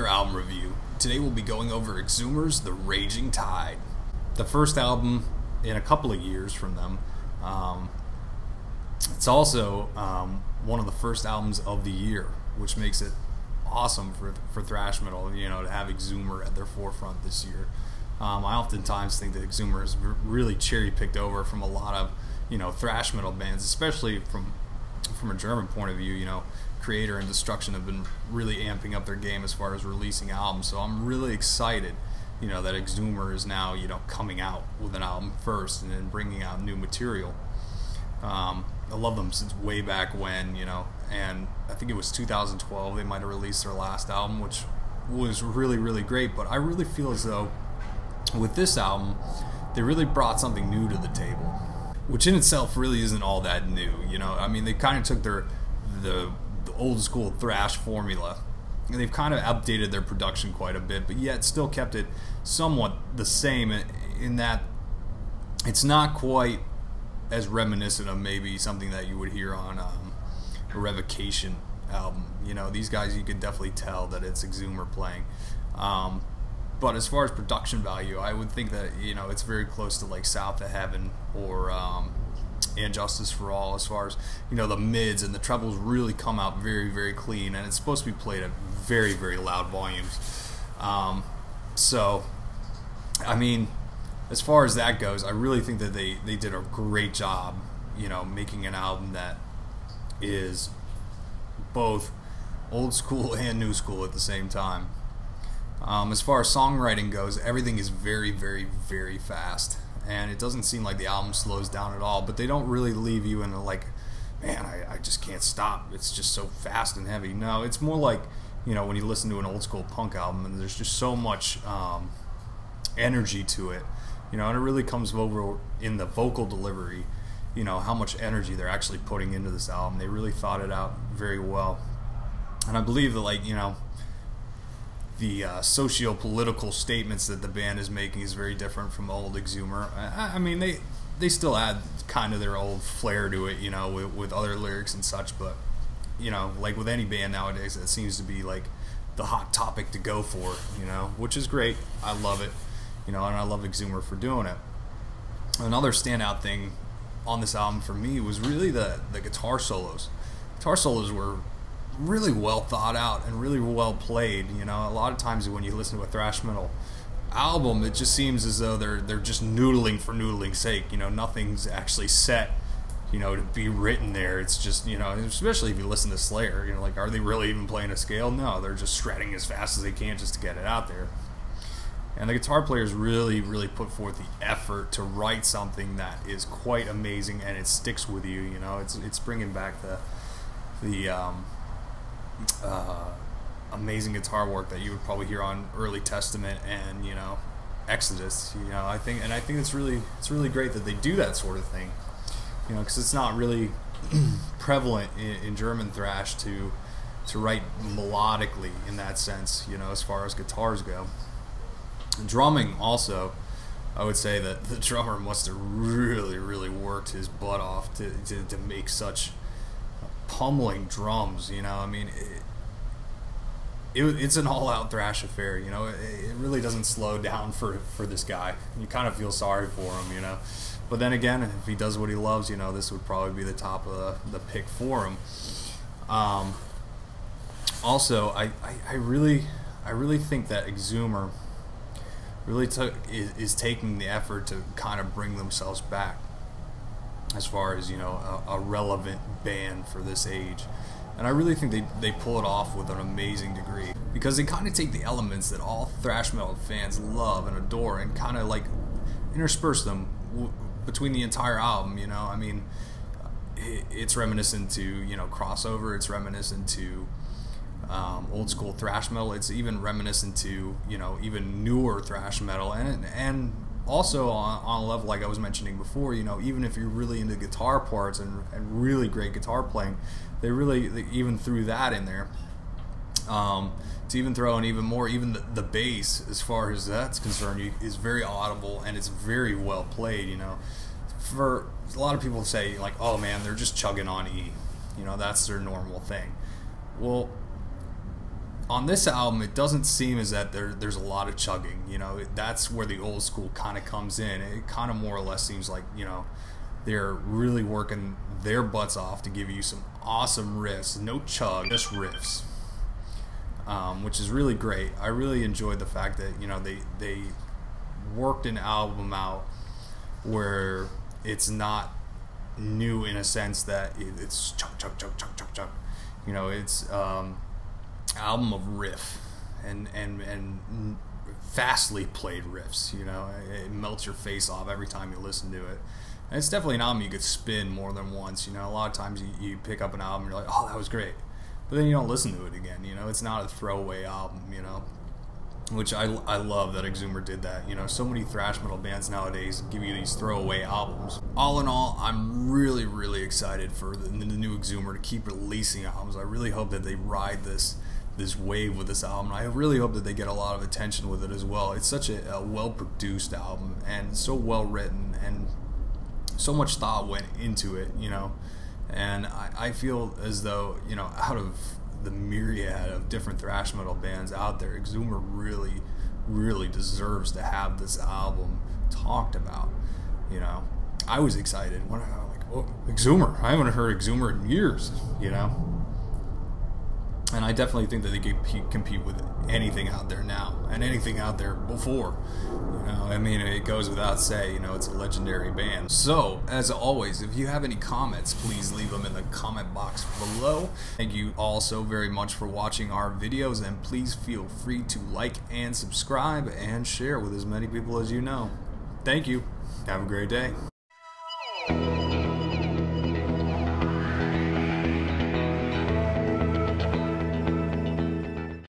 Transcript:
another album review. Today we'll be going over Exumer's The Raging Tide, the first album in a couple of years from them. It's also one of the first albums of the year, which makes it awesome for thrash metal, you know, to have Exumer at their forefront this year. I oftentimes think that Exumer is really cherry-picked over from a lot of, you know, thrash metal bands, especially from a German point of view. You know, Creator and Destruction have been really amping up their game as far as releasing albums, so I'm really excited, you know, that Exumer is now, you know, coming out with an album first and then bringing out new material. I love them since way back when, you know, and I think it was 2012 they might have released their last album, which was really, really great. But I really feel as though with this album they really brought something new to the table, which in itself really isn't all that new. You know, I mean, they kind of took the old school thrash formula and they've kind of updated their production quite a bit, but yet still kept it somewhat the same in that it's not quite as reminiscent of maybe something that you would hear on a Revocation album. You know, these guys, you could definitely tell that it's Exumer playing. But as far as production value, I would think that, you know, it's very close to like South of Heaven or And Justice for All, as far as, you know, the mids and the trebles really come out very, very clean, and it's supposed to be played at very, very loud volumes. So, I mean, as far as that goes, I really think that they did a great job, you know, making an album that is both old school and new school at the same time. As far as songwriting goes, everything is very, very, very fast, and it doesn't seem like the album slows down at all, but they don't really leave you in a like, man, I just can't stop, it's just so fast and heavy. No, it's more like, you know, when you listen to an old school punk album and there's just so much energy to it, you know, and it really comes over in the vocal delivery, you know, how much energy they're actually putting into this album. They really thought it out very well. And I believe that, like, you know, the socio-political statements that the band is making is very different from old Exumer. I mean, they still add kind of their old flair to it, you know, with other lyrics and such, but, you know, like with any band nowadays, it seems to be like the hot topic to go for, you know, which is great. I love it. You know, and I love Exumer for doing it. Another standout thing on this album for me was really the guitar solos. Guitar solos were really well thought out and really well played. You know, a lot of times when you listen to a thrash metal album, it just seems as though they're just noodling for noodling's sake. You know, nothing's actually set, you know, to be written there. It's just, you know, especially if you listen to Slayer, you know, like, are they really even playing a scale? No, they're just shredding as fast as they can just to get it out there. And the guitar players really, really put forth the effort to write something that is quite amazing, and it sticks with you. You know, it's bringing back the amazing guitar work that you would probably hear on Early Testament and, you know, Exodus. You know, I think it's really great that they do that sort of thing. You know, because it's not really prevalent in German thrash to write melodically in that sense. You know, as far as guitars go. Drumming also, I would say that the drummer must have really, really worked his butt off to make such pummeling drums. You know, I mean, it's an all-out thrash affair. You know, it really doesn't slow down for this guy. You kind of feel sorry for him, you know. But then again, if he does what he loves, you know, this would probably be the top of the pick for him. Also, I really think that Exumer really is taking the effort to kind of bring themselves back as far as, you know, a relevant band for this age. And I really think they pull it off with an amazing degree, because they kind of take the elements that all thrash metal fans love and adore and kind of like intersperse them between the entire album. You know, I mean, it's reminiscent to, you know, crossover, it's reminiscent to old school thrash metal. It's even reminiscent to, you know, even newer thrash metal, and also on a level like I was mentioning before, you know, even if you're really into guitar parts and really great guitar playing, they even threw that in there. To even throw in even more, even the bass, as far as that's concerned, is very audible and it's very well played. You know, for a lot of people say, like, oh man, they're just chugging on E. You know, that's their normal thing. Well, on this album, it doesn't seem as that there's a lot of chugging. That's where the old school kind of comes in. It kind of more or less seems like, they're really working their butts off to give you some awesome riffs. No chug, just riffs, which is really great. I really enjoyed the fact that, they worked an album out where it's not new in a sense that it's chug chug chug chug chug chug. It's album of riff and fastly played riffs. It melts your face off every time you listen to it. And it's definitely an album you could spin more than once. A lot of times you pick up an album and you're like, oh, that was great, but then you don't listen to it again. It's not a throwaway album. Which I love that Exumer did that. So many thrash metal bands nowadays give you these throwaway albums. All in all, I'm really, really excited for the new Exumer to keep releasing albums. I really hope that they ride this wave with this album. I really hope that they get a lot of attention with it as well. It's such a well-produced album and so well-written, and so much thought went into it, And I feel as though, out of the myriad of different thrash metal bands out there, Exumer really, really deserves to have this album talked about. I was excited when I was like, "Oh, Exumer! I haven't heard Exumer in years." And I definitely think that they can compete with anything out there now and anything out there before. It goes without saying, it's a legendary band. So, as always, if you have any comments, please leave them in the comment box below. Thank you all so very much for watching our videos, and please feel free to like and subscribe and share with as many people as you know. Thank you. Have a great day.